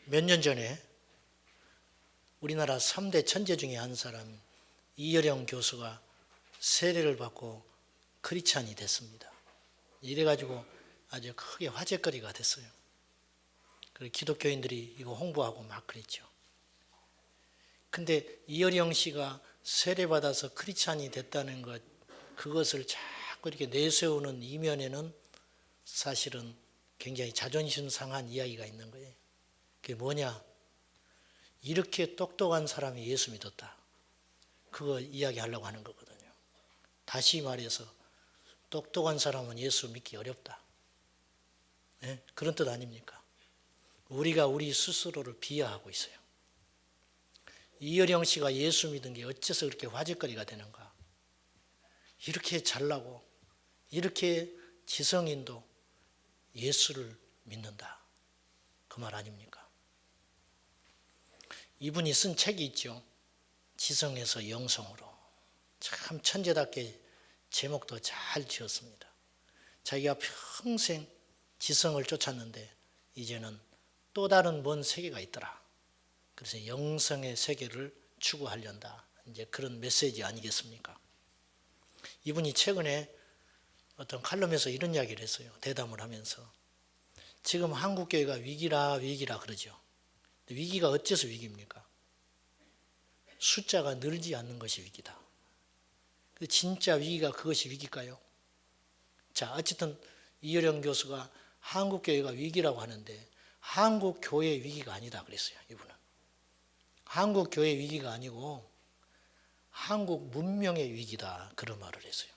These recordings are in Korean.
몇 년 전에 우리나라 3대 천재 중에 한 사람 이여령 교수가 세례를 받고 크리스찬이 됐습니다. 이래가지고 아주 크게 화제거리가 됐어요. 그리고 기독교인들이 이거 홍보하고 막 그랬죠. 근데 이여령 씨가 세례받아서 크리스찬이 됐다는 것, 그것을 자꾸 이렇게 내세우는 이면에는 사실은 굉장히 자존심 상한 이야기가 있는 거예요. 그게 뭐냐? 이렇게 똑똑한 사람이 예수 믿었다. 그거 이야기하려고 하는 거거든요. 다시 말해서 똑똑한 사람은 예수 믿기 어렵다. 네? 그런 뜻 아닙니까? 우리가 우리 스스로를 비하하고 있어요. 이여령 씨가 예수 믿은 게 어째서 그렇게 화제거리가 되는가? 이렇게 잘나고 이렇게 지성인도 예수를 믿는다. 그 말 아닙니까? 이분이 쓴 책이 있죠. 지성에서 영성으로. 참 천재답게 제목도 잘 지었습니다. 자기가 평생 지성을 쫓았는데 이제는 또 다른 먼 세계가 있더라. 그래서 영성의 세계를 추구하려다. 이제 그런 메시지 아니겠습니까? 이분이 최근에 어떤 칼럼에서 이런 이야기를 했어요. 대담을 하면서. 지금 한국교회가 위기라 그러죠. 위기가 어째서 위기입니까? 숫자가 늘지 않는 것이 위기다. 진짜 위기가 그것이 위기일까요? 자, 어쨌든 이여령 교수가 한국교회가 위기라고 하는데 한국교회의 위기가 아니다 그랬어요. 이분은. 한국교회의 위기가 아니고 한국 문명의 위기다. 그런 말을 했어요.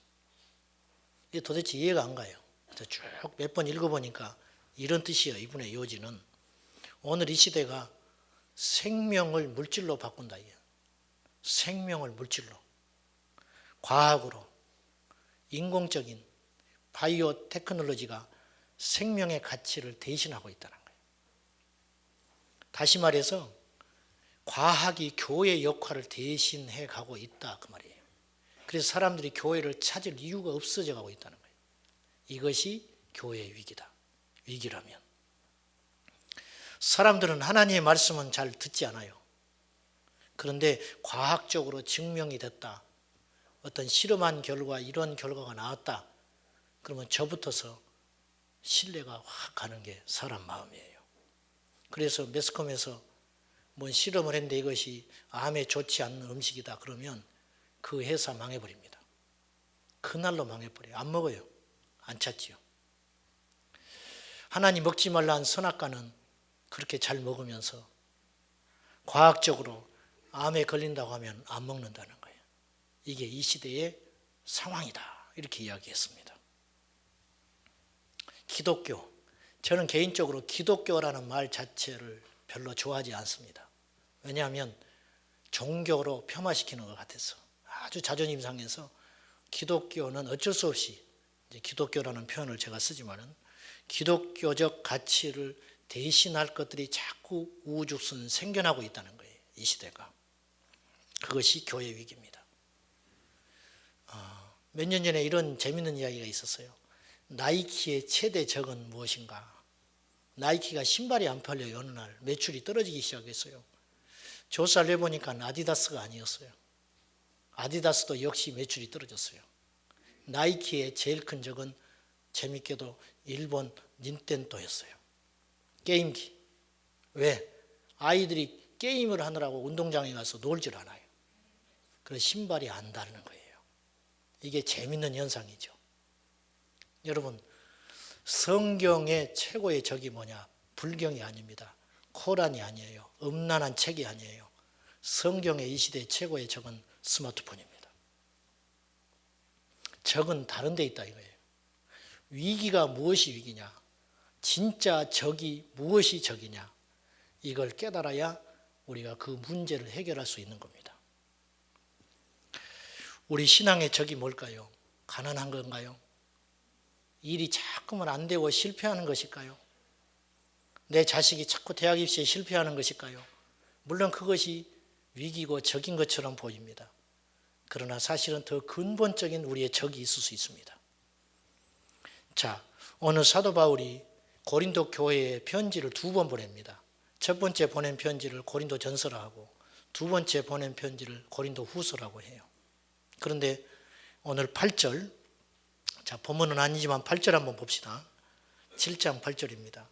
이게 도대체 이해가 안 가요. 쭉 몇 번 읽어보니까 이런 뜻이에요. 이분의 요지는. 오늘 이 시대가 생명을 물질로 바꾼다. 생명을 물질로. 과학으로. 인공적인 바이오 테크놀로지가 생명의 가치를 대신하고 있다는 거예요. 다시 말해서 과학이 교회의 역할을 대신해 가고 있다. 그 말이에요. 그래서 사람들이 교회를 찾을 이유가 없어져 가고 있다는 거예요. 이것이 교회의 위기다. 위기라면. 사람들은 하나님의 말씀은 잘 듣지 않아요. 그런데 과학적으로 증명이 됐다. 어떤 실험한 결과 이런 결과가 나왔다. 그러면 저부터서 신뢰가 확 가는 게 사람 마음이에요. 그래서 매스컴에서 뭔 실험을 했는데 이것이 암에 좋지 않는 음식이다. 그러면 그 회사 망해버립니다. 그날로 망해버려요. 안 먹어요. 안 찾지요. 하나님 먹지 말라는 선악과는 그렇게 잘 먹으면서 과학적으로 암에 걸린다고 하면 안 먹는다는 거예요. 이게 이 시대의 상황이다. 이렇게 이야기했습니다. 기독교. 저는 개인적으로 기독교라는 말 자체를 별로 좋아하지 않습니다. 왜냐하면 종교로 폄하시키는 것 같아서 아주 자존심 상해서 기독교는 어쩔 수 없이 이제 기독교라는 표현을 제가 쓰지만은 기독교적 가치를 대신할 것들이 자꾸 우후죽순 생겨나고 있다는 거예요. 이 시대가. 그것이 교회 위기입니다. 몇 년 전에 이런 재밌는 이야기가 있었어요. 나이키의 최대 적은 무엇인가? 나이키가 신발이 안 팔려요. 어느 날 매출이 떨어지기 시작했어요. 조사를 해보니까 아디다스가 아니었어요. 아디다스도 역시 매출이 떨어졌어요. 나이키의 제일 큰 적은 재밌게도 일본 닌텐도였어요. 게임기. 왜? 아이들이 게임을 하느라고 운동장에 가서 놀질 않아요. 그래서 신발이 안 다르는 거예요. 이게 재밌는 현상이죠. 여러분, 성경의 최고의 적이 뭐냐? 불경이 아닙니다. 코란이 아니에요. 음란한 책이 아니에요. 성경의 이 시대의 최고의 적은 스마트폰입니다. 적은 다른 데 있다 이거예요. 위기가 무엇이 위기냐? 진짜 적이 무엇이 적이냐? 이걸 깨달아야 우리가 그 문제를 해결할 수 있는 겁니다. 우리 신앙의 적이 뭘까요? 가난한 건가요? 일이 자꾸만 안 되고 실패하는 것일까요? 내 자식이 자꾸 대학 입시에 실패하는 것일까요? 물론 그것이 위기고 적인 것처럼 보입니다. 그러나 사실은 더 근본적인 우리의 적이 있을 수 있습니다. 자, 오늘 사도 바울이 고린도 교회에 편지를 2번 보냅니다. 첫 번째 보낸 편지를 고린도 전서라 하고 두 번째 보낸 편지를 고린도 후서라고 해요. 그런데 오늘 8절, 자 본문은 아니지만 8절 한번 봅시다. 7장 8절입니다.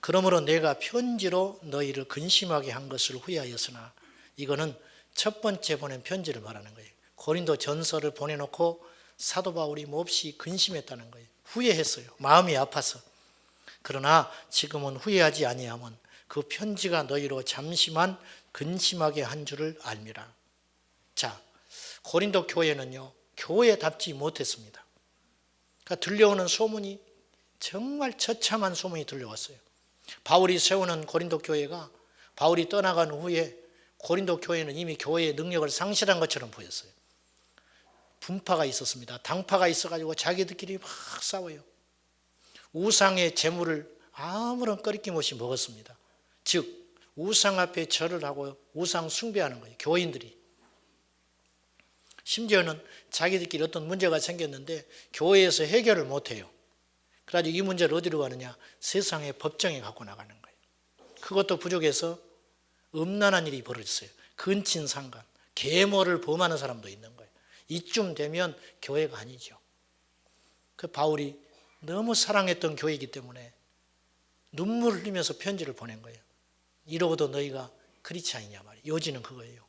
그러므로 내가 편지로 너희를 근심하게 한 것을 후회하였으나, 이거는 첫 번째 보낸 편지를 말하는 거예요. 고린도 전서를 보내놓고 사도 바울이 몹시 근심했다는 거예요. 후회했어요. 마음이 아파서. 그러나 지금은 후회하지 아니하면 그 편지가 너희로 잠시만 근심하게 한 줄을 알미라. 자, 고린도 교회는요, 교회답지 못했습니다. 그러니까 들려오는 소문이 정말 처참한 소문이 들려왔어요. 바울이 세우는 고린도 교회가 바울이 떠나간 후에 고린도 교회는 이미 교회의 능력을 상실한 것처럼 보였어요. 분파가 있었습니다. 당파가 있어가지고 자기들끼리 막 싸워요. 우상의 재물을 아무런 꺼리낌 없이 먹었습니다. 즉 우상 앞에 절을 하고 우상 숭배하는 거예요. 교인들이. 심지어는 자기들끼리 어떤 문제가 생겼는데 교회에서 해결을 못해요. 그래가지고 이 문제를 어디로 가느냐? 세상의 법정에 갖고 나가는 거예요. 그것도 부족해서 음란한 일이 벌어졌어요. 근친상간, 계모를 범하는 사람도 있는 거예요. 이쯤 되면 교회가 아니죠. 그 바울이 너무 사랑했던 교회이기 때문에 눈물을 흘리면서 편지를 보낸 거예요. 이러고도 너희가 그렇지 않냐 말이에요. 요지는 그거예요.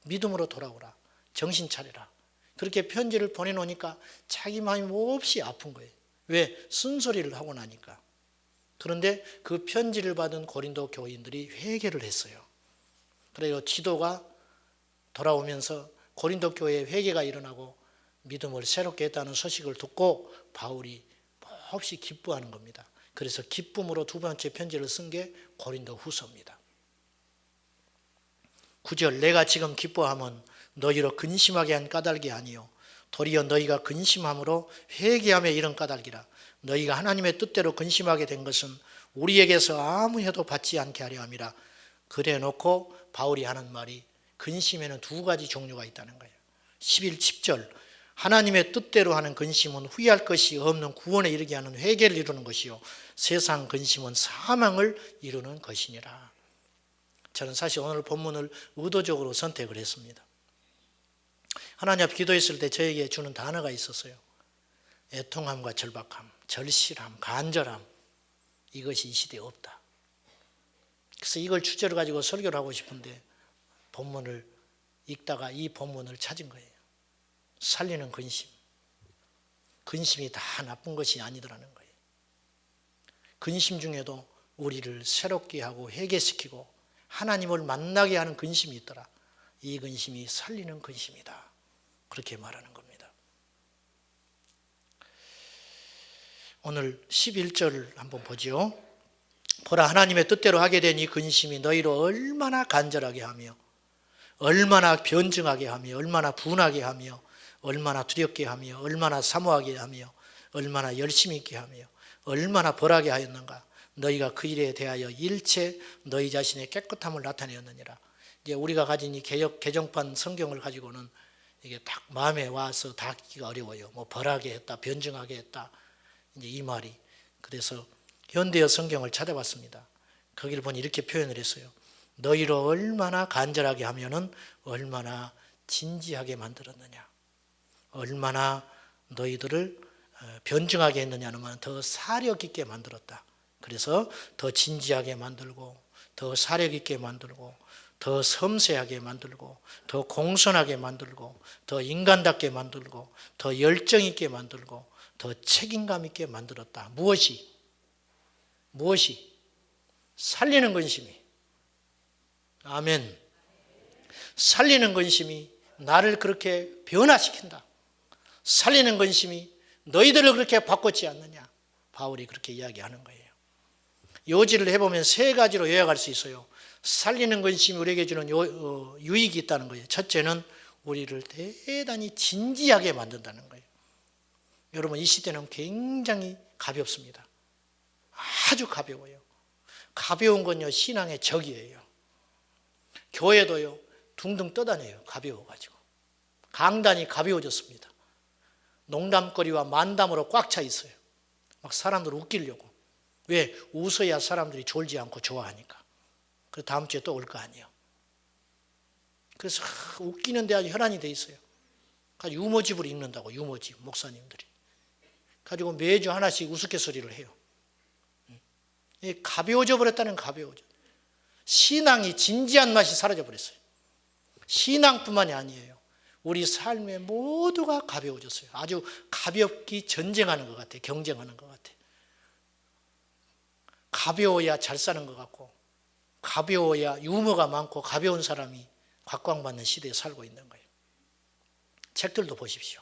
믿음으로 돌아오라. 정신 차려라. 그렇게 편지를 보내놓으니까 자기 마음이 몹시 아픈 거예요. 왜? 쓴소리를 하고 나니까. 그런데 그 편지를 받은 고린도 교인들이 회개를 했어요. 그래서 지도가 돌아오면서 고린도 교회에 회개가 일어나고 믿음을 새롭게 했다는 소식을 듣고 바울이 몹시 기뻐하는 겁니다. 그래서 기쁨으로 두 번째 편지를 쓴 게 고린도 후서입니다. 9절, 내가 지금 기뻐함은 너희로 근심하게 한 까닭이 아니요 도리어 너희가 근심함으로 회개하며 이런 까닭이라. 너희가 하나님의 뜻대로 근심하게 된 것은 우리에게서 아무 해도 받지 않게 하려 함이라. 그래 놓고 바울이 하는 말이 근심에는 2가지 종류가 있다는 거예요. 11, 10절, 하나님의 뜻대로 하는 근심은 후회할 것이 없는 구원에 이르게 하는 회개를 이루는 것이요 세상 근심은 사망을 이루는 것이니라. 저는 사실 오늘 본문을 의도적으로 선택을 했습니다. 하나님 앞 기도했을 때 저에게 주는 단어가 있었어요. 애통함과 절박함, 절실함, 간절함, 이것이 이 시대에 없다. 그래서 이걸 주제로 가지고 설교를 하고 싶은데 본문을 읽다가 이 본문을 찾은 거예요. 살리는 근심. 근심이 다 나쁜 것이 아니더라는 거예요. 근심 중에도 우리를 새롭게 하고 회개시키고 하나님을 만나게 하는 근심이 있더라. 이 근심이 살리는 근심이다. 그렇게 말하는 겁니다. 오늘 11절을 한번 보죠. 보라, 하나님의 뜻대로 하게 된 이 근심이 너희로 얼마나 간절하게 하며 얼마나 변증하게 하며 얼마나 분하게 하며 얼마나 두렵게 하며 얼마나 사모하게 하며 얼마나 열심히 있게 하며 얼마나 벌하게 하였는가. 너희가 그 일에 대하여 일체 너희 자신의 깨끗함을 나타내었느니라. 이제 우리가 가진 이 개정판 성경을 가지고는 이게 딱 마음에 와서 닿기가 어려워요. 뭐 벌하게 했다, 변증하게 했다, 이제 이 말이. 그래서 현대어 성경을 찾아봤습니다. 거기를 보니 이렇게 표현을 했어요. 너희로 얼마나 간절하게 하면은 얼마나 진지하게 만들었느냐. 얼마나 너희들을 변증하게 했느냐는 더 사력 있게 만들었다. 그래서 더 진지하게 만들고 더 사력 있게 만들고 더 섬세하게 만들고 더 공손하게 만들고 더 인간답게 만들고 더 열정 있게 만들고 더 책임감 있게 만들었다. 무엇이? 살리는 근심이. 아멘. 살리는 근심이 나를 그렇게 변화시킨다. 살리는 근심이 너희들을 그렇게 바꿨지 않느냐. 바울이 그렇게 이야기하는 거예요. 요지를 해보면 3가지로 요약할 수 있어요. 살리는 근심이 우리에게 주는 유익이 있다는 거예요. 첫째는 우리를 대단히 진지하게 만든다는 거예요. 여러분, 이 시대는 굉장히 가볍습니다. 아주 가벼워요. 가벼운 건요, 신앙의 적이에요. 교회도요, 둥둥 떠다녀요. 가벼워가지고. 강단이 가벼워졌습니다. 농담거리와 만담으로 꽉 차 있어요. 막 사람들 웃기려고. 왜? 웃어야 사람들이 졸지 않고 좋아하니까. 그래서 다음 주에 또 올 거 아니에요. 그래서 웃기는데 아주 혈안이 돼 있어요. 가지고 유머집을 읽는다고, 유머집 목사님들이. 가지고 매주 하나씩 우스갯소리를 해요. 가벼워져 버렸다는 가벼워져. 신앙이 진지한 맛이 사라져 버렸어요. 신앙뿐만이 아니에요. 우리 삶의 모두가 가벼워졌어요. 아주 가볍게 전쟁하는 것 같아요. 경쟁하는 것 같아요. 가벼워야 잘 사는 것 같고, 가벼워야 유머가 많고 가벼운 사람이 곽광받는 시대에 살고 있는 거예요. 책들도 보십시오.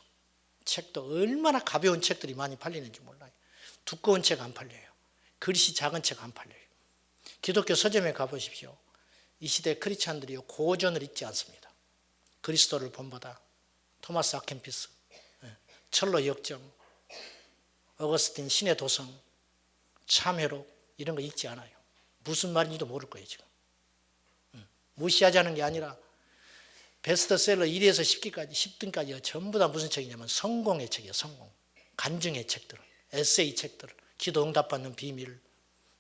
책도 얼마나 가벼운 책들이 많이 팔리는지 몰라요. 두꺼운 책 안 팔려요. 글씨 작은 책 안 팔려요. 기독교 서점에 가보십시오. 이 시대 크리스찬들이 고전을 읽지 않습니다. 그리스도를 본보다 토마스 아켄피스, 철로 역정, 어거스틴 신의 도성, 참회록 이런 거 읽지 않아요. 무슨 말인지도 모를 거예요 지금. 무시하자는 게 아니라 베스트셀러 1위에서 10등까지 전부 다 무슨 책이냐면 성공의 책이에요. 성공. 간증의 책들, 에세이 책들, 기도 응답받는 비밀,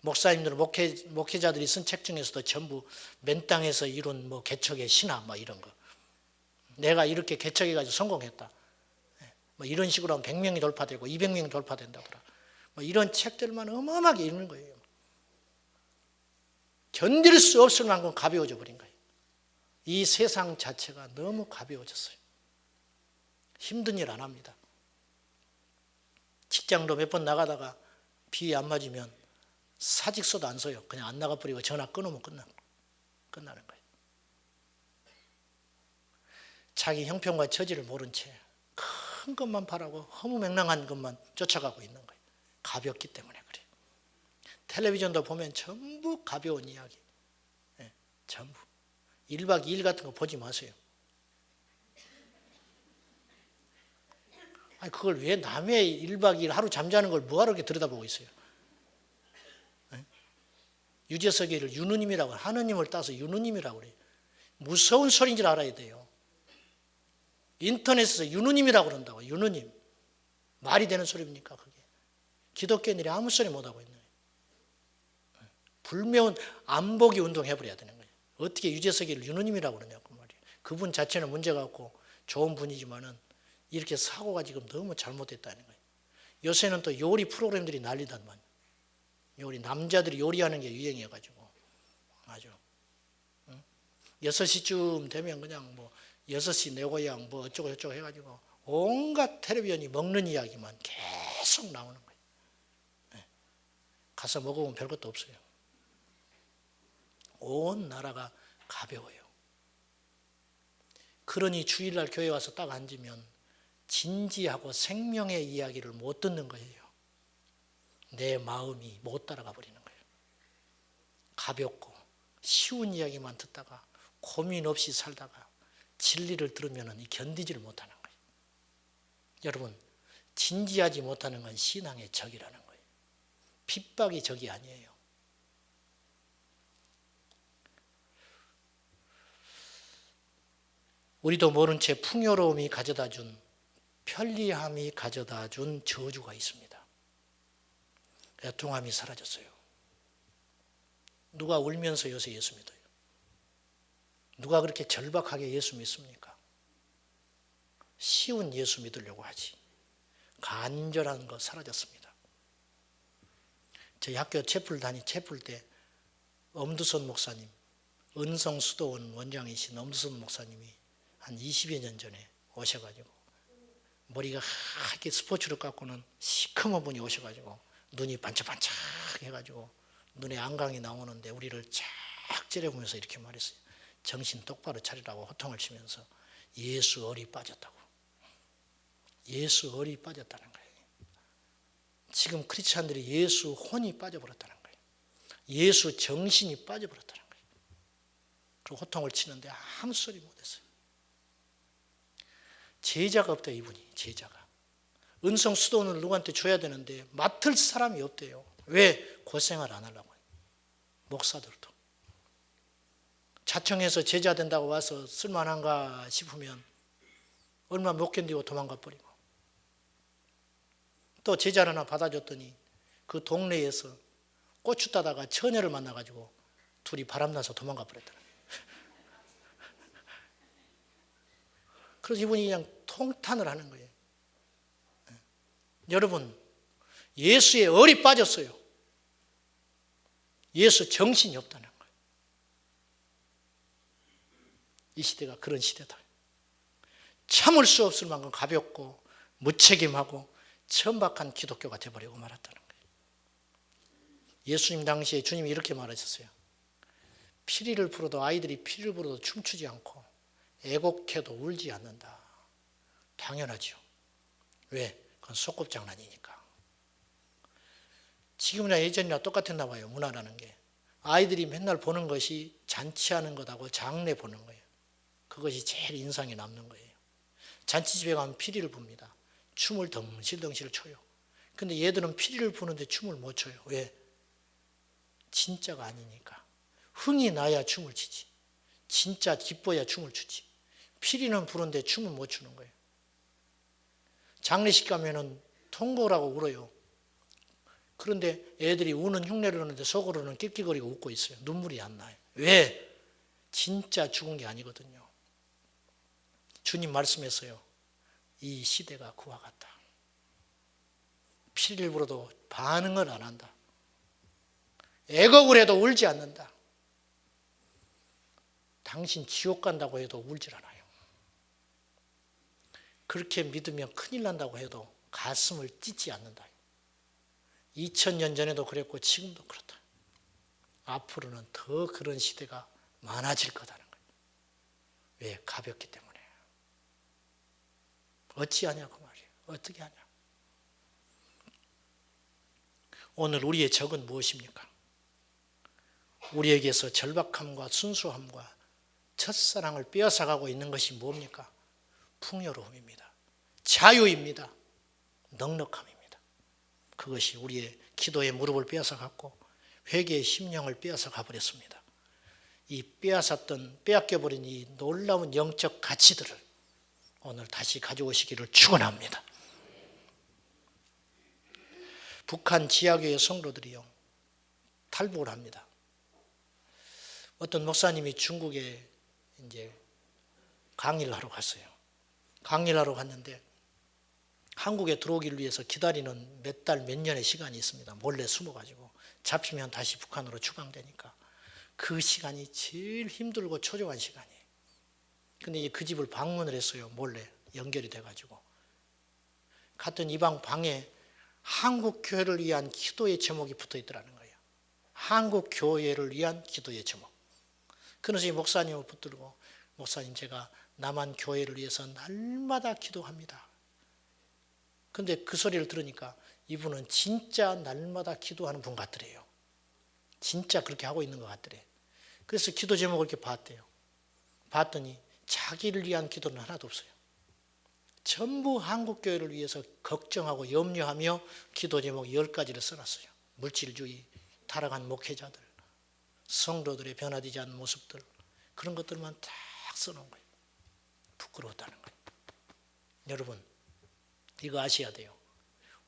목사님들, 목회자들이 쓴 책 중에서도 전부 맨 땅에서 이룬 뭐 개척의 신화 뭐 이런 거. 내가 이렇게 개척해가지고 성공했다. 뭐 이런 식으로 하면 100명이 돌파되고 200명이 돌파된다더라. 뭐 이런 책들만 어마어마하게 읽는 거예요. 견딜 수 없을 만큼 가벼워져 버린 거예요. 이 세상 자체가 너무 가벼워졌어요. 힘든 일 안 합니다. 직장도 몇 번 나가다가 비 안 맞으면 사직서도 안 써요. 그냥 안 나가버리고 전화 끊으면 끝나는 거예요. 자기 형편과 처지를 모른 채 큰 것만 바라고 허무맹랑한 것만 쫓아가고 있는 거예요. 가볍기 때문에 그래요. 텔레비전도 보면 전부 가벼운 이야기. 네, 전부. 1박 2일 같은 거 보지 마세요. 아니, 그걸 왜 남의 1박 2일 하루 잠자는 걸 뭐하러 이렇게 들여다보고 있어요? 네? 유재석이를 유느님이라고, 하느님을 따서 유느님이라고 그래요. 무서운 소리인 줄 알아야 돼요. 인터넷에서 유느님이라고 그런다고, 유느님. 말이 되는 소리입니까, 그게? 기독교인들이 아무 소리 못하고 있는 거예요. 불매운 안보기 운동 해버려야 되는 거예요. 어떻게 유재석이를 유느님이라고 그러냐고 말이에요. 그분 자체는 문제가 없고 좋은 분이지만은 이렇게 사고가 지금 너무 잘못됐다는 거예요. 요새는 또 요리 프로그램들이 난리단 말이에요. 요리, 남자들이 요리하는 게 유행해가지고 아주 6시쯤 되면 그냥 뭐 6시 내 고향 뭐 어쩌고 저쩌고 해가지고 온갖 텔레비전이 먹는 이야기만 계속 나오는 거예요. 가서 먹어보면 별것도 없어요. 온 나라가 가벼워요. 그러니 주일날 교회 와서 딱 앉으면 진지하고 생명의 이야기를 못 듣는 거예요. 내 마음이 못 따라가 버리는 거예요. 가볍고 쉬운 이야기만 듣다가 고민 없이 살다가 진리를 들으면 견디지를 못하는 거예요. 여러분, 진지하지 못하는 건 신앙의 적이라는 거예요. 핍박이 적이 아니에요. 우리도 모른 채 풍요로움이 가져다준, 편리함이 가져다준 저주가 있습니다. 애통함이 사라졌어요. 누가 울면서 요새 예수 믿어요? 누가 그렇게 절박하게 예수 믿습니까? 쉬운 예수 믿으려고 하지. 간절한 거 사라졌습니다. 저희 학교 채플 때 엄두선 목사님, 은성수도원 원장이신 엄두선 목사님이 한 20여 년 전에 오셔가지고 머리가 하얗게 스포츠로 깎고는 시커먼 분이 오셔가지고 눈이 반짝반짝 해가지고 눈에 안광이 나오는데 우리를 쫙 째려보면서 이렇게 말했어요. 정신 똑바로 차리라고 호통을 치면서 예수 얼이 빠졌다고. 예수 얼이 빠졌다는 거예요. 지금 크리스찬들이 예수 혼이 빠져버렸다는 거예요. 예수 정신이 빠져버렸다는 거예요. 그리고 호통을 치는데 아무 소리 못했어요. 제자가 없대요, 이분이. 제자가. 은성 수도원을 누구한테 줘야 되는데 맡을 사람이 없대요. 왜? 고생을 안 하려고 해요. 목사들도. 자청해서 제자 된다고 와서 쓸만한가 싶으면 얼마 못 견디고 도망가 버리고, 또 제자를 하나 받아줬더니 그 동네에서 고추 따다가 처녀를 만나가지고 둘이 바람나서 도망가 버렸더라. 그래서 이분이 그냥 통탄을 하는 거예요. 여러분, 예수의 얼이 빠졌어요. 예수 정신이 없다는 거예요. 이 시대가 그런 시대다. 참을 수 없을 만큼 가볍고 무책임하고 천박한 기독교가 되어버리고 말았다는 거예요. 예수님 당시에 주님이 이렇게 말하셨어요. 피리를 불어도 아이들이 피리를 불어도 춤추지 않고 애곡해도 울지 않는다. 당연하죠. 왜? 그건 소꿉장난이니까. 지금이나 예전이나 똑같았나 봐요. 문화라는 게. 아이들이 맨날 보는 것이 잔치하는 것하고 장례 보는 거예요. 그것이 제일 인상에 남는 거예요. 잔치집에 가면 피리를 붑니다. 춤을 덩실덩실 춰요. 근데 얘들은 피리를 부는데 춤을 못 춰요. 왜? 진짜가 아니니까. 흥이 나야 춤을 추지. 진짜 기뻐야 춤을 추지. 피리는 부는데 춤을 못 추는 거예요. 장례식 가면은 통곡하고 울어요. 그런데 애들이 우는 흉내를 내는데 속으로는 낄낄거리고 웃고 있어요. 눈물이 안 나요. 왜? 진짜 죽은 게 아니거든요. 주님 말씀했어요. 이 시대가 그와 같다. 피리를 불어도 반응을 안 한다. 애곡을 해도 울지 않는다. 당신 지옥 간다고 해도 울질 않아요. 그렇게 믿으면 큰일 난다고 해도 가슴을 찢지 않는다. 2000년 전에도 그랬고 지금도 그렇다. 앞으로는 더 그런 시대가 많아질 거다는 거예요. 왜? 가볍기 때문에. 어찌하냐 그 말이에요. 어떻게 하냐. 오늘 우리의 적은 무엇입니까? 우리에게서 절박함과 순수함과 첫사랑을 빼앗아가고 있는 것이 뭡니까? 풍요로움입니다. 자유입니다. 넉넉함입니다. 그것이 우리의 기도의 무릎을 빼앗아갔고 회개의 심령을 빼앗아가 버렸습니다. 이 빼앗겨버린 이 놀라운 영적 가치들을 오늘 다시 가져오시기를 축원합니다. 북한 지하교회 성도들이요 탈북을 합니다. 어떤 목사님이 중국에 이제 강의를 하러 갔어요. 강의를 하러 갔는데 한국에 들어오기를 위해서 기다리는 몇 달, 몇 년의 시간이 있습니다. 몰래 숨어가지고 잡히면 다시 북한으로 추방되니까 그 시간이 제일 힘들고 초조한 시간이에요. 근데 그 집을 방문을 했어요. 몰래 연결이 돼가지고 갔더니 이방 방에 한국 교회를 위한 기도의 제목이 붙어 있더라는 거예요. 한국 교회를 위한 기도의 제목. 그래서 이 목사님을 붙들고 목사님 제가 남한 교회를 위해서 날마다 기도합니다. 근데 그 소리를 들으니까 이분은 진짜 날마다 기도하는 분 같더래요. 진짜 그렇게 하고 있는 것 같더래. 그래서 기도 제목을 이렇게 봤대요. 봤더니 자기를 위한 기도는 하나도 없어요. 전부 한국교회를 위해서 걱정하고 염려하며 기도 제목 10가지를 써놨어요. 물질주의, 타락한 목회자들, 성도들의 변화되지 않는 모습들, 그런 것들만 딱 써놓은 거예요. 부끄러웠다는 거예요. 여러분, 이거 아셔야 돼요.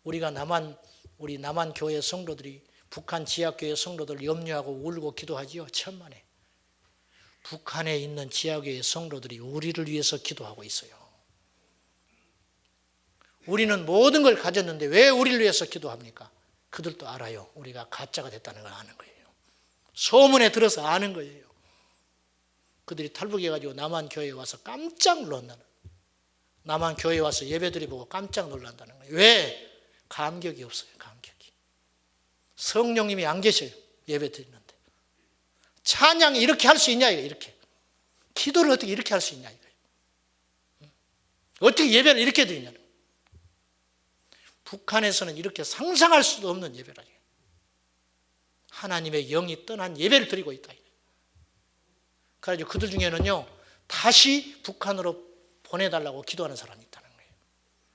우리 남한 교회 성도들이 북한 지하교회 성도들 염려하고 울고 기도하지요. 천만에. 북한에 있는 지하교회 성도들이 우리를 위해서 기도하고 있어요. 우리는 모든 걸 가졌는데 왜 우리를 위해서 기도합니까? 그들도 알아요. 우리가 가짜가 됐다는 걸 아는 거예요. 소문에 들어서 아는 거예요. 그들이 탈북해가지고 남한 교회에 와서 깜짝 놀란다는 거예요. 남한 교회에 와서 예배드리 보고 깜짝 놀란다는 거예요. 왜? 감격이 없어요. 감격이. 성령님이 안 계셔요. 예배 드리는데. 찬양이 이렇게 할 수 있냐 이거 이렇게. 기도를 어떻게 이렇게 할 수 있냐 이거예요. 어떻게 예배를 이렇게 드리냐는. 북한에서는 이렇게 상상할 수도 없는 예배라요. 하나님의 영이 떠난 예배를 드리고 있다. 그래가지고 그들 중에는요 다시 북한으로 보내달라고 기도하는 사람이 있다는 거예요.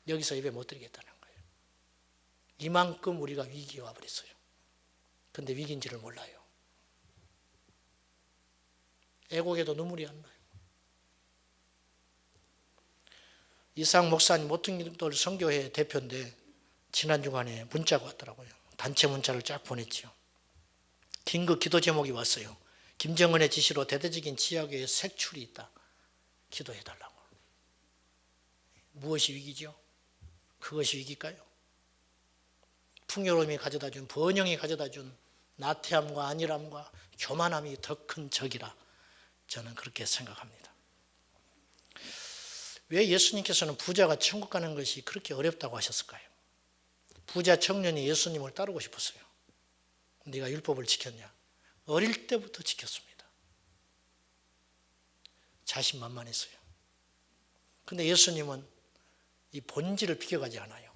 여기서 예배 못 드리겠다는 거예요. 이만큼 우리가 위기에 와버렸어요. 근데 위기인지를 몰라요. 애곡에도 눈물이 안 나요. 이상 목사님 모퉁이돌 선교회 대표인데 지난 주간에 문자가 왔더라고요. 단체 문자를 쫙 보냈죠. 긴급 기도 제목이 왔어요. 김정은의 지시로 대대적인 지하교회 색출이 있다. 기도해달라고. 무엇이 위기죠? 그것이 위기일까요? 풍요로움이 가져다준, 번영이 가져다준 나태함과 안일함과 교만함이 더 큰 적이라 저는 그렇게 생각합니다. 왜 예수님께서는 부자가 천국 가는 것이 그렇게 어렵다고 하셨을까요? 부자 청년이 예수님을 따르고 싶었어요. 네가 율법을 지켰냐? 어릴 때부터 지켰습니다. 자신만만했어요. 근데 예수님은 이 본질을 비켜가지 않아요.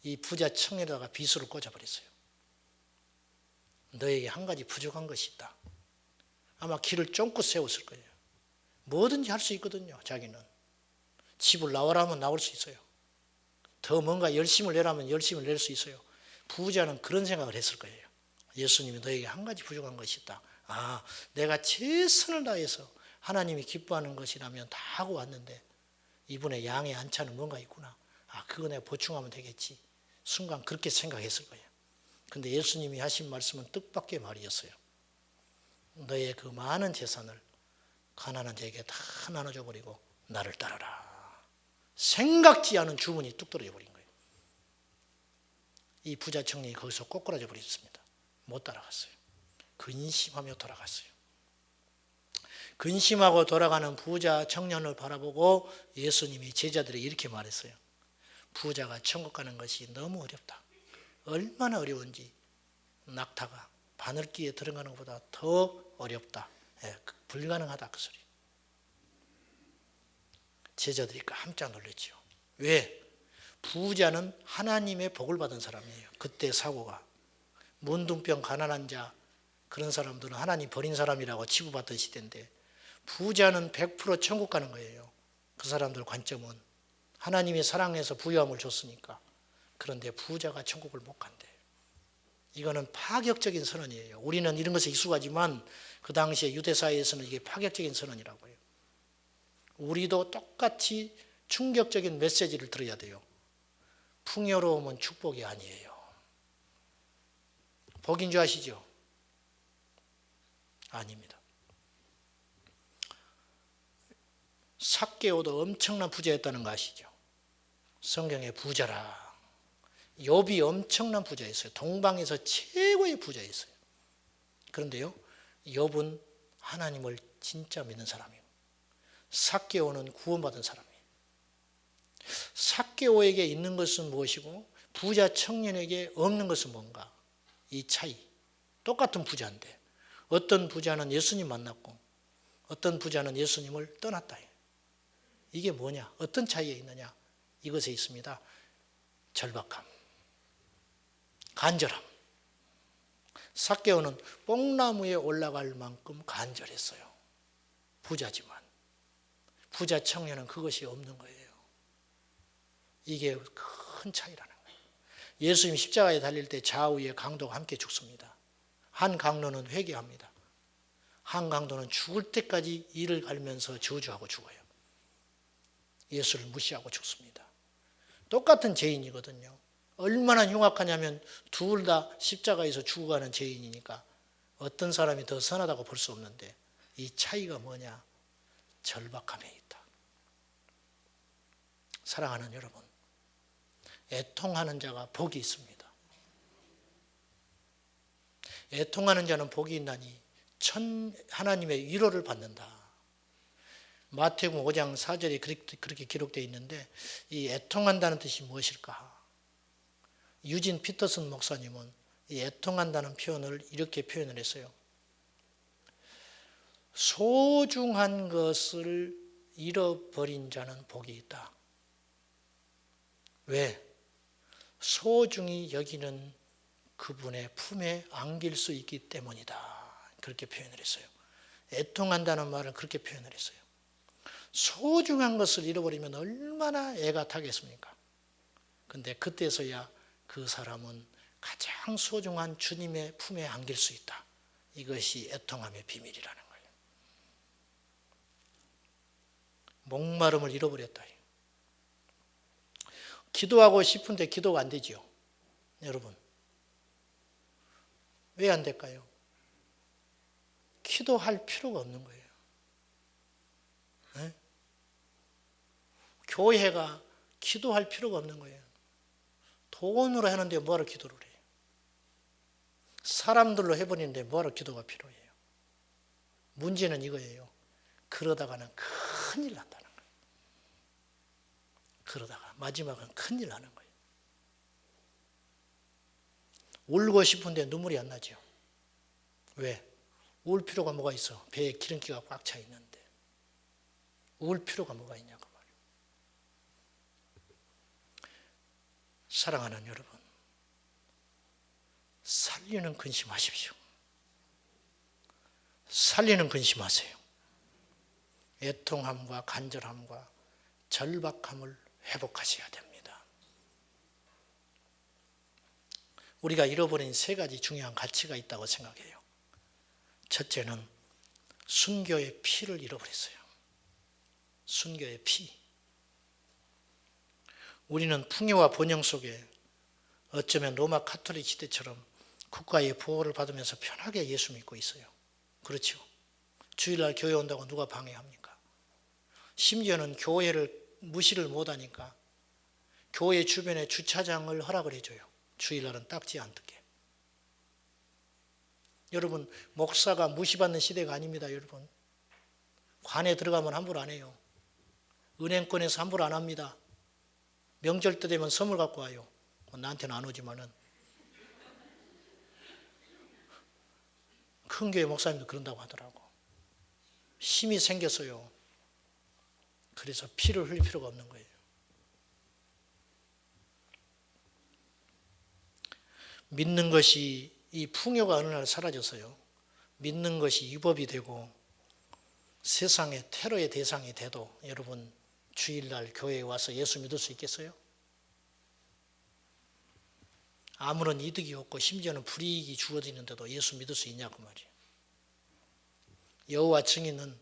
이 부자 청년에다가 비수를 꽂아버렸어요. 너에게 한 가지 부족한 것이 있다. 아마 길을 쫑긋 세웠을 거예요. 뭐든지 할 수 있거든요. 자기는. 집을 나오라 하면 나올 수 있어요. 더 뭔가 열심을 내라면 열심을 낼 수 있어요. 부자는 그런 생각을 했을 거예요. 예수님이 너에게 한 가지 부족한 것이 있다. 아, 내가 최선을 다해서 하나님이 기뻐하는 것이라면 다 하고 왔는데 이분의 양의 안차는 뭔가 있구나. 아, 그거 내가 보충하면 되겠지. 순간 그렇게 생각했을 거예요. 근데 예수님이 하신 말씀은 뜻밖의 말이었어요. 너의 그 많은 재산을 가난한 자에게 다 나눠줘버리고 나를 따르라. 생각지 않은 주문이 뚝 떨어져 버린 거예요. 이 부자 청년이 거기서 꼬꾸라져 버렸습니다. 못 따라갔어요. 근심하며 돌아갔어요. 근심하고 돌아가는 부자 청년을 바라보고 예수님이 제자들에게 이렇게 말했어요. 부자가 천국 가는 것이 너무 어렵다. 얼마나 어려운지 낙타가 바늘기에 들어가는 것보다 더 어렵다. 불가능하다 그 소리. 제자들이 깜짝 놀랐죠. 왜? 부자는 하나님의 복을 받은 사람이에요. 그때 사고가. 문둥병 가난한 자 그런 사람들은 하나님 버린 사람이라고 치부받던 시대인데 부자는 100% 천국 가는 거예요. 그 사람들 관점은 하나님이 사랑해서 부유함을 줬으니까. 그런데 부자가 천국을 못 간대. 이거는 파격적인 선언이에요. 우리는 이런 것에 익숙하지만 그 당시에 유대사회에서는 이게 파격적인 선언이라고 해요. 우리도 똑같이 충격적인 메시지를 들어야 돼요. 풍요로움은 축복이 아니에요. 복인 줄 아시죠? 아닙니다. 삭개오도 엄청난 부자였다는 거 아시죠? 성경에 부자라. 욥이 엄청난 부자였어요. 동방에서 최고의 부자였어요. 그런데요, 욥은 하나님을 진짜 믿는 사람이에요. 삭개오는 구원받은 사람이에요. 삭개오에게 있는 것은 무엇이고 부자 청년에게 없는 것은 뭔가? 이 차이. 똑같은 부자인데 어떤 부자는 예수님 만났고 어떤 부자는 예수님을 떠났다. 이게 뭐냐? 어떤 차이에 있느냐? 이것에 있습니다. 절박함, 간절함. 삭개오는 뽕나무에 올라갈 만큼 간절했어요. 부자지만. 부자 청년은 그것이 없는 거예요. 이게 큰 차이라는 거예요. 예수님 십자가에 달릴 때 좌우에 강도가 함께 죽습니다. 한 강도는 회개합니다. 한 강도는 죽을 때까지 이를 갈면서 저주하고 죽어요. 예수를 무시하고 죽습니다. 똑같은 죄인이거든요. 얼마나 흉악하냐면 둘 다 십자가에서 죽어가는 죄인이니까 어떤 사람이 더 선하다고 볼 수 없는데 이 차이가 뭐냐? 절박함에 있다. 사랑하는 여러분, 애통하는 자가 복이 있습니다. 애통하는 자는 복이 있나니 하나님의 위로를 받는다. 마태복음 5장 4절에 그렇게 기록되어 있는데 이 애통한다는 뜻이 무엇일까? 유진 피터슨 목사님은 이 애통한다는 표현을 이렇게 표현을 했어요. 소중한 것을 잃어버린 자는 복이 있다. 왜? 소중히 여기는 그분의 품에 안길 수 있기 때문이다. 그렇게 표현을 했어요. 애통한다는 말은 그렇게 표현을 했어요. 소중한 것을 잃어버리면 얼마나 애가 타겠습니까? 근데 그때서야 그 사람은 가장 소중한 주님의 품에 안길 수 있다. 이것이 애통함의 비밀이라는 거예요. 목마름을 잃어버렸다. 기도하고 싶은데 기도가 안 되죠. 여러분. 왜 안 될까요? 기도할 필요가 없는 거예요. 네? 교회가 기도할 필요가 없는 거예요. 돈으로 하는데 뭐하러 기도를 해요? 사람들로 해버리는데 뭐하러 기도가 필요해요? 문제는 이거예요. 그러다가는 큰일 난다는 거예요. 그러다가 마지막은 큰일 나는 거예요. 울고 싶은데 눈물이 안 나죠. 왜? 울 필요가 뭐가 있어? 배에 기름기가 꽉 차 있는데 울 필요가 뭐가 있냐고 말이에요. 사랑하는 여러분, 살리는 근심하십시오. 살리는 근심하세요. 애통함과 간절함과 절박함을 회복하셔야 됩니다. 우리가 잃어버린 세 가지 중요한 가치가 있다고 생각해요. 첫째는 순교의 피를 잃어버렸어요. 순교의 피. 우리는 풍요와 번영 속에 어쩌면 로마 가톨릭 시대처럼 국가의 보호를 받으면서 편하게 예수 믿고 있어요. 그렇죠. 주일날 교회 온다고 누가 방해합니까? 심지어는 교회를 무시를 못하니까 교회 주변에 주차장을 허락을 해줘요. 주일날은 딱지 안 뜯게. 여러분, 목사가 무시받는 시대가 아닙니다. 여러분, 관에 들어가면 함부로 안 해요. 은행권에서 함부로 안 합니다. 명절 때 되면 선물 갖고 와요. 나한테는 안 오지만은 큰 교회 목사님도 그런다고 하더라고. 힘이 생겼어요. 그래서 피를 흘릴 필요가 없는 거예요. 믿는 것이, 이 풍요가 어느 날 사라졌어요. 믿는 것이 위법이 되고 세상의 테러의 대상이 돼도 여러분 주일날 교회에 와서 예수 믿을 수 있겠어요? 아무런 이득이 없고 심지어는 불이익이 주어지는데도 예수 믿을 수 있냐고 말이에요. 여호와 증인은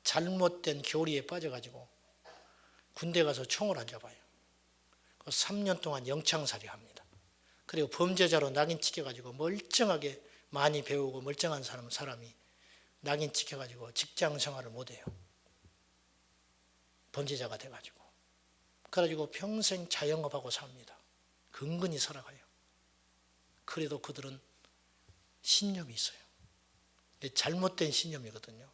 잘못된 교리에 빠져가지고 군대 가서 총을 안 잡아요. 3년 동안 영창살이 합니다. 그리고 범죄자로 낙인 찍혀가지고 멀쩡하게 많이 배우고 멀쩡한 사람이 낙인 찍혀가지고 직장 생활을 못해요. 범죄자가 돼가지고. 그래가지고 평생 자영업하고 삽니다. 근근히 살아가요. 그래도 그들은 신념이 있어요. 잘못된 신념이거든요.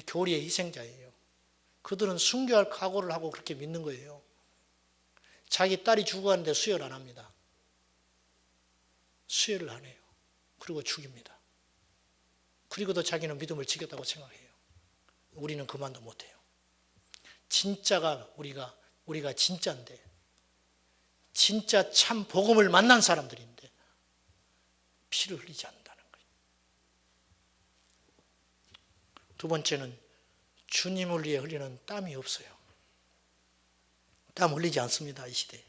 교리의 희생자예요. 그들은 순교할 각오를 하고 그렇게 믿는 거예요. 자기 딸이 죽어가는데 수혈 안 합니다. 수혈을 안 해요. 그리고 죽입니다. 그리고도 자기는 믿음을 지켰다고 생각해요. 우리는 그만도 못해요. 진짜가 우리가 진짜인데, 진짜 참 복음을 만난 사람들인데 피를 흘리지 않는다는 거예요. 두 번째는 주님을 위해 흘리는 땀이 없어요. 땀 흘리지 않습니다. 이 시대에.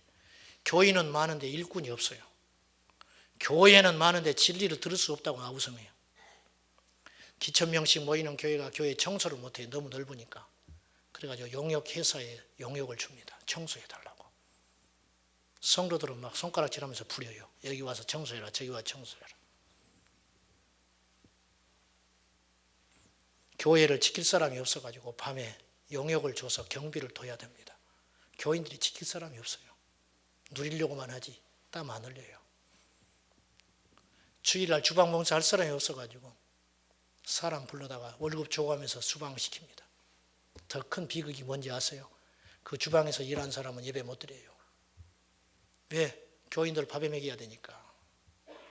교인은 많은데 일꾼이 없어요. 교회는 많은데 진리를 들을 수 없다고 아우성해요. 기천명씩 모이는 교회가 교회 청소를 못해요. 너무 넓으니까. 그래가지고 용역회사에 용역을 줍니다. 청소해달라고. 성도들은 막 손가락질하면서 부려요. 여기 와서 청소해라, 저기 와서 청소해라. 교회를 지킬 사람이 없어가지고 밤에 용역을 줘서 경비를 둬야 됩니다. 교인들이 지킬 사람이 없어요. 누리려고만 하지 땀 안 흘려요. 주일날 주방 봉사 할 사람이 없어가지고 사람 불러다가 월급 줘가면서 수방시킵니다. 더 큰 비극이 뭔지 아세요? 그 주방에서 일하는 사람은 예배 못 드려요. 왜? 교인들 밥에 먹여야 되니까.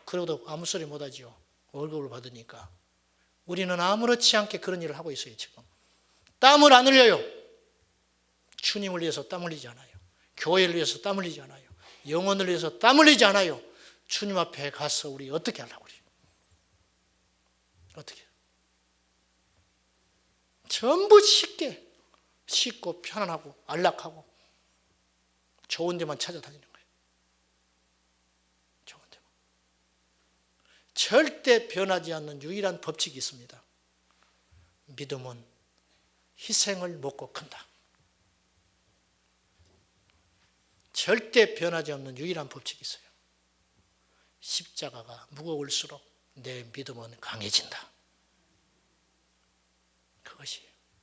그러고도 아무 소리 못 하지요. 월급을 받으니까. 우리는 아무렇지 않게 그런 일을 하고 있어요. 지금 땀을 안 흘려요. 주님을 위해서 땀 흘리지 않아요. 교회를 위해서 땀 흘리지 않아요. 영혼을 위해서 땀 흘리지 않아요. 주님 앞에 가서 우리 어떻게 하려고 그래요? 어떻게? 전부 쉽고 편안하고 안락하고 좋은 데만 찾아다니는 거예요. 좋은 데만. 절대 변하지 않는 유일한 법칙이 있습니다. 믿음은 희생을 먹고 큰다. 절대 변하지 않는 유일한 법칙이 있어요. 십자가가 무거울수록 내 믿음은 강해진다.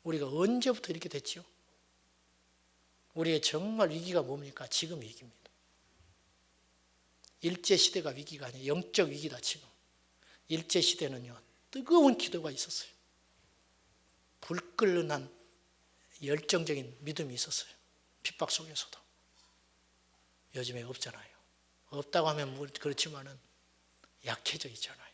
우리가 언제부터 이렇게 됐지요? 우리의 정말 위기가 뭡니까? 지금 위기입니다. 일제시대가 위기가 아니에요. 영적 위기다 지금. 일제시대는요, 뜨거운 기도가 있었어요. 불끈한 열정적인 믿음이 있었어요. 핍박 속에서도. 요즘에 없잖아요. 없다고 하면 그렇지만은 약해져 있잖아요.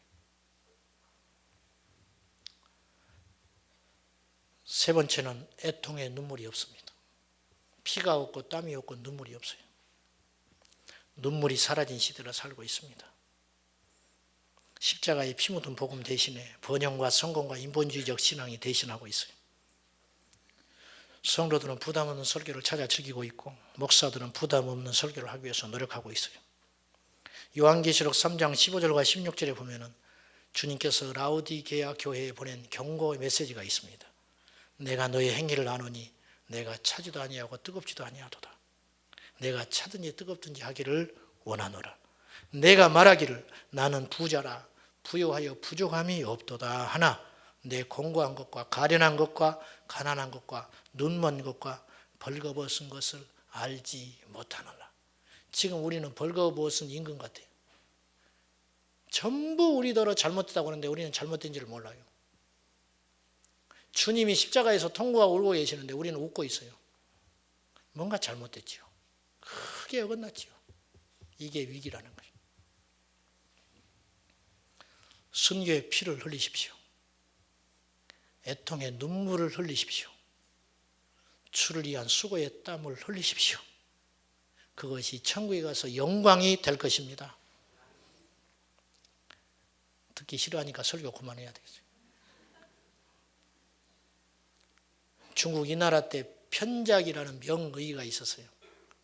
세 번째는 애통의 눈물이 없습니다. 피가 없고 땀이 없고 눈물이 없어요. 눈물이 사라진 시대를 살고 있습니다. 십자가의 피 묻은 복음 대신에 번영과 성공과 인본주의적 신앙이 대신하고 있어요. 성도들은 부담 없는 설교를 찾아 즐기고 있고 목사들은 부담 없는 설교를 하기 위해서 노력하고 있어요. 요한계시록 3장 15절과 16절에 보면은 주님께서 라우디게아 교회에 보낸 경고의 메시지가 있습니다. 내가 너의 행위를 아노니 내가 차지도 아니하고 뜨겁지도 아니하도다. 내가 차든지 뜨겁든지 하기를 원하노라. 내가 말하기를 나는 부자라 부요하여 부족함이 없도다 하나 내 공고한 것과 가련한 것과 가난한 것과 눈먼 것과 벌거벗은 것을 알지 못하노라. 지금 우리는 벌거벗은 임금 같아요. 전부 우리더러 잘못됐다고 하는데 우리는 잘못된지를 몰라요. 주님이 십자가에서 통곡하고 울고 계시는데 우리는 웃고 있어요. 뭔가 잘못됐지요. 크게 어긋났지요. 이게 위기라는 거예요. 순교의 피를 흘리십시오. 애통의 눈물을 흘리십시오. 주를 위한 수고의 땀을 흘리십시오. 그것이 천국에 가서 영광이 될 것입니다. 듣기 싫어하니까 설교 그만해야 되겠어요. 중국 이 나라 때 편작이라는 명의가 있었어요.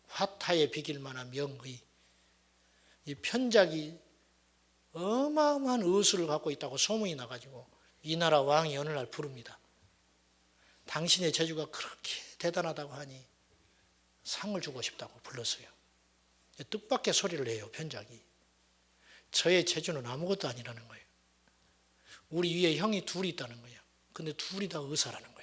화타에 비길 만한 명의. 이 편작이 어마어마한 의술을 갖고 있다고 소문이 나가지고 이 나라 왕이 어느 날 부릅니다. 당신의 재주가 그렇게 대단하다고 하니 상을 주고 싶다고 불렀어요. 뜻밖의 소리를 해요, 편작이. 저의 재주는 아무것도 아니라는 거예요. 우리 위에 형이 둘이 있다는 거예요. 근데 둘이 다 의사라는 거예요.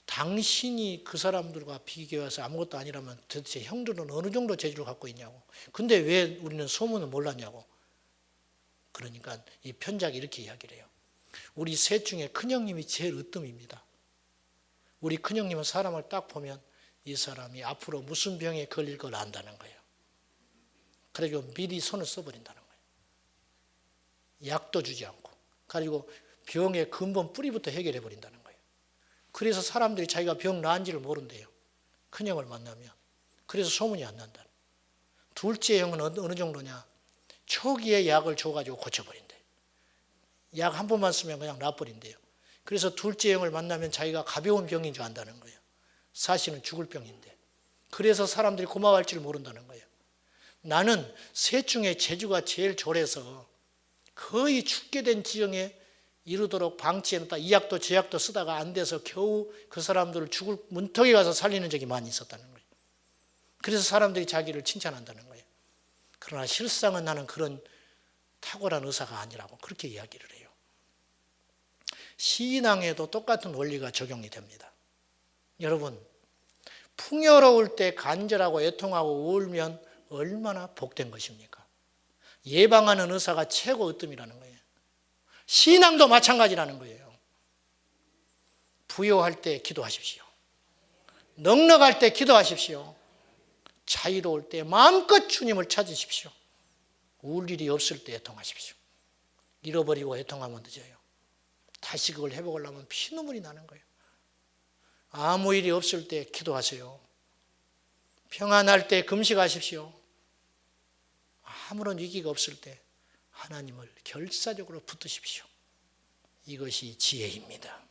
당신이 그 사람들과 비교해서 아무것도 아니라면 도대체 형들은 어느 정도 재주를 갖고 있냐고. 근데 왜 우리는 소문을 몰랐냐고. 그러니까 이 편작이 이렇게 이야기를 해요. 우리 셋 중에 큰형님이 제일 으뜸입니다. 우리 큰형님은 사람을 딱 보면 이 사람이 앞으로 무슨 병에 걸릴 걸 안다는 거예요. 그리고 미리 손을 써버린다는 거예요. 약도 주지 않고. 그리고 병의 근본 뿌리부터 해결해 버린다는 거예요. 그래서 사람들이 자기가 병 나은지를 모른대요. 큰형을 만나면. 그래서 소문이 안 난다. 둘째 형은 어느 정도냐. 초기에 약을 줘가지고 고쳐버린대. 약 한 번만 쓰면 그냥 놔버린대요. 그래서 둘째 형을 만나면 자기가 가벼운 병인 줄 안다는 거예요. 사실은 죽을 병인데. 그래서 사람들이 고마워할 줄 모른다는 거예요. 나는 셋 중에 재주가 제일 졸해서 거의 죽게 된 지경에 이르도록 방치해놨다. 이 약도 저 약도 쓰다가 안 돼서 겨우 그 사람들을 죽을 문턱에 가서 살리는 적이 많이 있었다는 거예요. 그래서 사람들이 자기를 칭찬한다는 거예요. 그러나 실상은 나는 그런 탁월한 의사가 아니라고 그렇게 이야기를 해요. 신앙에도 똑같은 원리가 적용이 됩니다. 여러분, 풍요로울 때 간절하고 애통하고 울면 얼마나 복된 것입니까? 예방하는 의사가 최고 으뜸이라는 거예요. 신앙도 마찬가지라는 거예요. 부요할 때 기도하십시오. 넉넉할 때 기도하십시오. 자유로울 때 마음껏 주님을 찾으십시오. 울 일이 없을 때 애통하십시오. 잃어버리고 애통하면 늦어요. 다시 그걸 회복하려면 피눈물이 나는 거예요. 아무 일이 없을 때 기도하세요. 평안할 때 금식하십시오. 아무런 위기가 없을 때 하나님을 결사적으로 붙드십시오. 이것이 지혜입니다.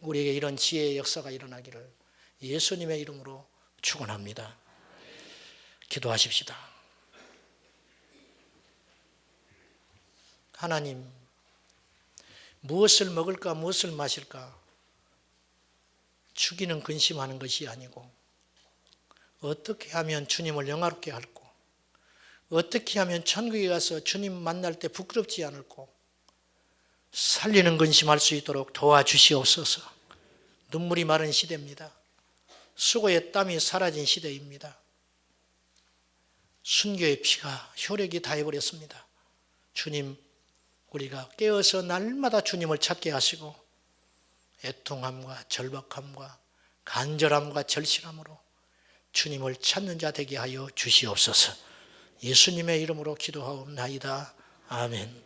우리에게 이런 지혜의 역사가 일어나기를 예수님의 이름으로 축원합니다. 기도하십시다. 하나님, 무엇을 먹을까 무엇을 마실까 죽이는 근심하는 것이 아니고 어떻게 하면 주님을 영화롭게 할고 어떻게 하면 천국에 가서 주님 만날 때 부끄럽지 않을고 살리는 근심할 수 있도록 도와주시옵소서. 눈물이 마른 시대입니다. 수고의 땀이 사라진 시대입니다. 순교의 피가 효력이 다해버렸습니다. 주님, 우리가 깨어서 날마다 주님을 찾게 하시고 애통함과 절박함과 간절함과 절실함으로 주님을 찾는 자 되게 하여 주시옵소서. 예수님의 이름으로 기도하옵나이다. 아멘.